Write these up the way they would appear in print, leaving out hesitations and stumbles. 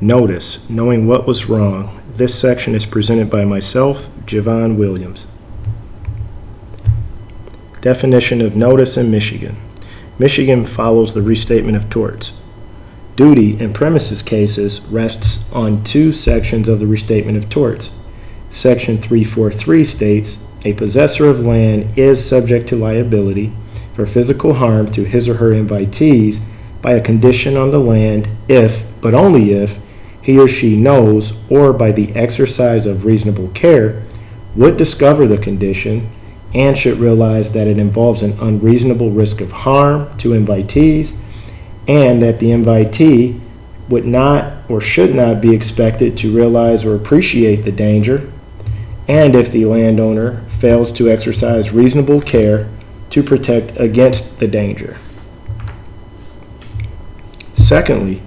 Notice, knowing what was wrong. This section is presented by myself, Javon Williams. Definition of notice in Michigan. Michigan follows the restatement of torts. Duty in premises cases rests on two sections of the restatement of torts. Section 343 states, a possessor of land is subject to liability for physical harm to his or her invitees by a condition on the land if, but only if, he or she knows or by the exercise of reasonable care would discover the condition and should realize that it involves an unreasonable risk of harm to invitees and that the invitee would not or should not be expected to realize or appreciate the danger, and if the landowner fails to exercise reasonable care to protect against the danger. Secondly,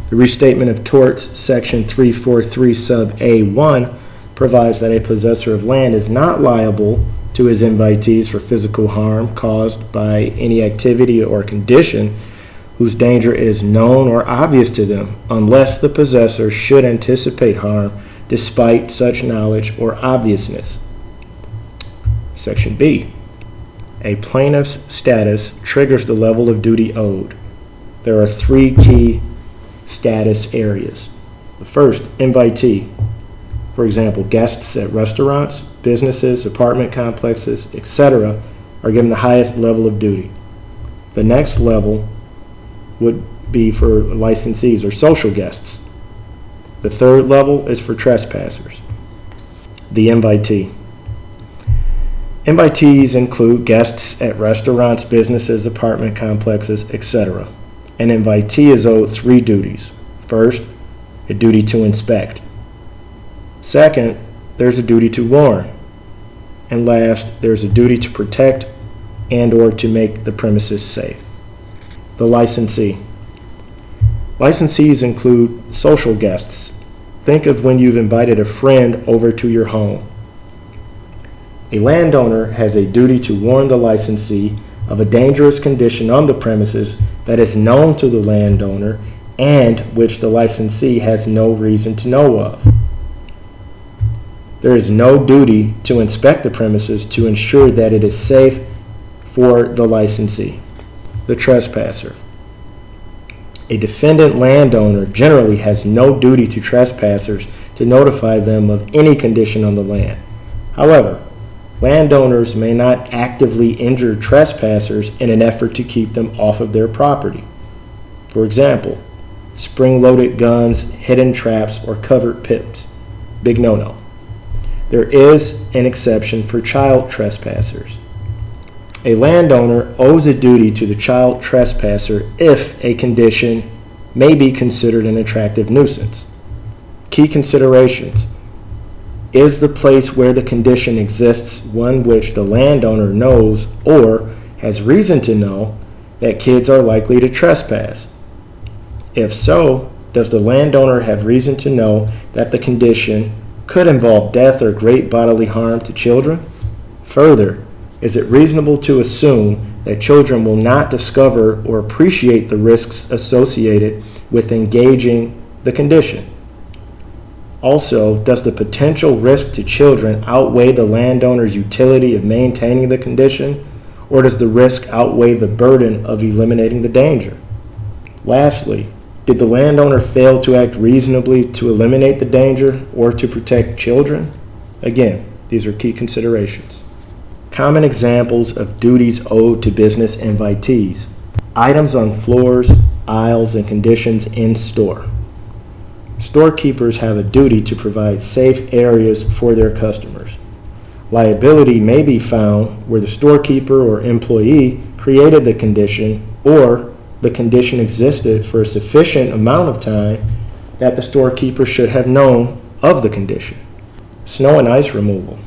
the Restatement of Torts, Section 343 sub A1, provides that a possessor of land is not liable to his invitees for physical harm caused by any activity or condition whose danger is known or obvious to them, unless the possessor should anticipate harm despite such knowledge or obviousness. Section B. A plaintiff's status triggers the level of duty owed. There are three key status areas. The first, invitee. For example, guests at restaurants, businesses, apartment complexes, etc. are given the highest level of duty. The next level would be for licensees or social guests. The third level is for trespassers. The invitee. Invitees include guests at restaurants, businesses, apartment complexes, etc. An invitee is owed three duties. First, a duty to inspect. Second, there's a duty to warn. And last, there's a duty to protect and or to make the premises safe. The licensee. Licensees include social guests. Think of when you've invited a friend over to your home. A landowner has a duty to warn the licensee of a dangerous condition on the premises that is known to the landowner and which the licensee has no reason to know of. There is no duty to inspect the premises to ensure that it is safe for the licensee. The trespasser. A defendant landowner generally has no duty to trespassers to notify them of any condition on the land. However, landowners may not actively injure trespassers in an effort to keep them off of their property. For example, spring-loaded guns, hidden traps, or covered pits. Big no-no. There is an exception for child trespassers. A landowner owes a duty to the child trespasser if a condition may be considered an attractive nuisance. Key considerations. Is the place where the condition exists one which the landowner knows or has reason to know that kids are likely to trespass? If so, does the landowner have reason to know that the condition could involve death or great bodily harm to children? Further, is it reasonable to assume that children will not discover or appreciate the risks associated with engaging the condition? Also, does the potential risk to children outweigh the landowner's utility of maintaining the condition, or does the risk outweigh the burden of eliminating the danger? Lastly, did the landowner fail to act reasonably to eliminate the danger or to protect children? Again, these are key considerations. Common examples of duties owed to business invitees. Items on floors, aisles, and conditions in store. Storekeepers have a duty to provide safe areas for their customers. Liability may be found where the storekeeper or employee created the condition or the condition existed for a sufficient amount of time that the storekeeper should have known of the condition. Snow and ice removal.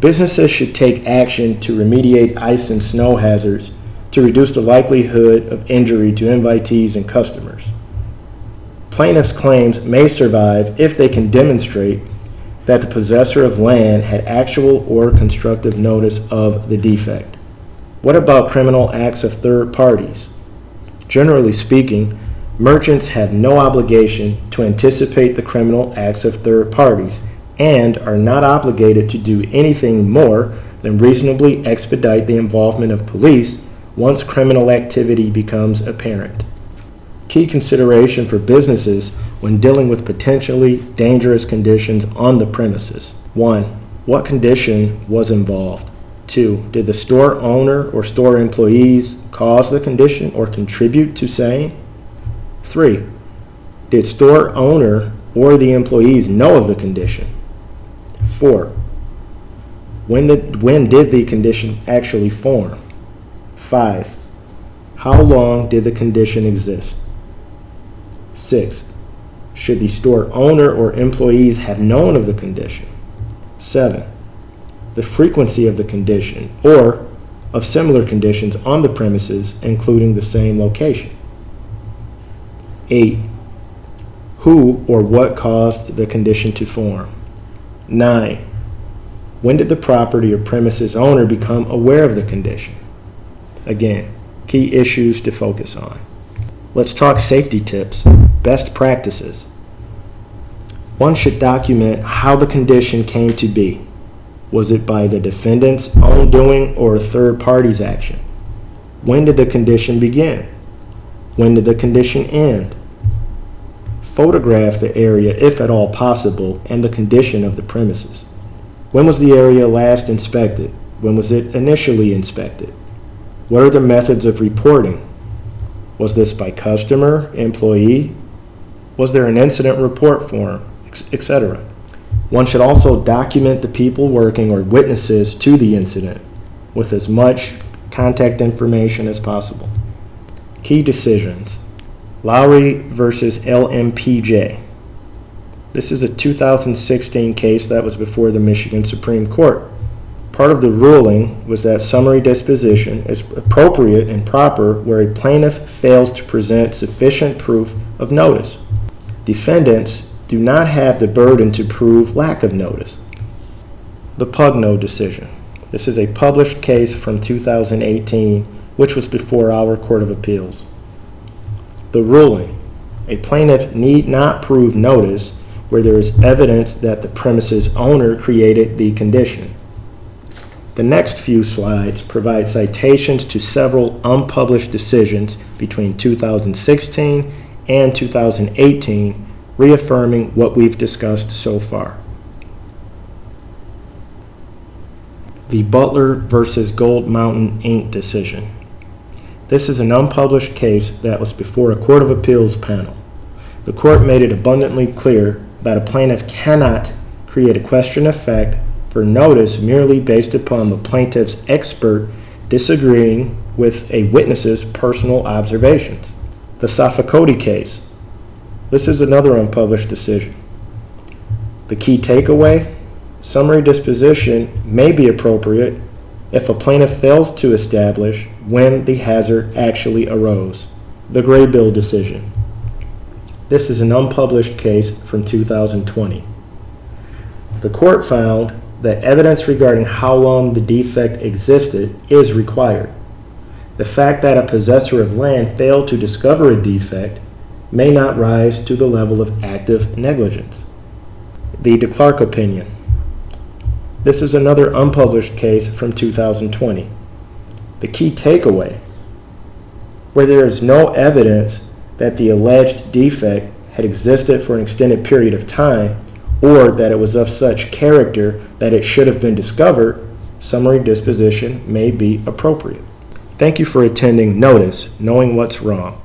Businesses should take action to remediate ice and snow hazards to reduce the likelihood of injury to invitees and customers. Plaintiffs' claims may survive if they can demonstrate that the possessor of land had actual or constructive notice of the defect. What about criminal acts of third parties? Generally speaking, Merchants have no obligation to anticipate the criminal acts of third parties and are not obligated to do anything more than reasonably expedite the involvement of police once criminal activity becomes apparent. Key consideration for businesses when dealing with potentially dangerous conditions on the premises. 1. What condition was involved? 2. Did the store owner or store employees cause the condition or contribute to same? 3. Did store owner or the employees know of the condition? 4. When did the condition actually form? 5. How long did the condition exist? 6. Should the store owner or employees have known of the condition? 7. The frequency of the condition or of similar conditions on the premises, including the same location. 8. Who or what caused the condition to form? 9. When did the property or premises owner become aware of the condition? Again, key issues to focus on. Let's talk safety tips, best practices. One should document how the condition came to be. Was it by the defendant's own doing or a third party's action? When did the condition begin? When did the condition end? Photograph the area, if at all possible, and the condition of the premises. When was the area last inspected? When was it initially inspected? What are the methods of reporting? Was this by customer, employee? Was there an incident report form, etc.? One should also document the people working or witnesses to the incident with as much contact information as possible. Key decisions. Lowry versus LMPJ. This is a 2016 case that was before the Michigan Supreme Court. Part of the ruling was that summary disposition is appropriate and proper where a plaintiff fails to present sufficient proof of notice. Defendants do not have the burden to prove lack of notice. The Pugno decision. This is a published case from 2018, which was before our Court of Appeals. The ruling. A plaintiff need not prove notice where there is evidence that the premises owner created the condition. The next few slides provide citations to several unpublished decisions between 2016 and 2018, reaffirming what we've discussed so far. The Butler versus Gold Mountain Inc. decision. This is an unpublished case that was before a Court of Appeals panel. The court made it abundantly clear that a plaintiff cannot create a question of fact for notice merely based upon the plaintiff's expert disagreeing with a witness's personal observations. The Safakody case. This is another unpublished decision. The key takeaway: summary disposition may be appropriate if a plaintiff fails to establish when the hazard actually arose. The Graybill decision. This is an unpublished case from 2020. The court found that evidence regarding how long the defect existed is required. The fact that a possessor of land failed to discover a defect may not rise to the level of active negligence. The DeClark opinion. This is another unpublished case from 2020. The key takeaway: where there is no evidence that the alleged defect had existed for an extended period of time or that it was of such character that it should have been discovered, summary disposition may be appropriate. Thank you for attending Notice, Knowing What's Wrong.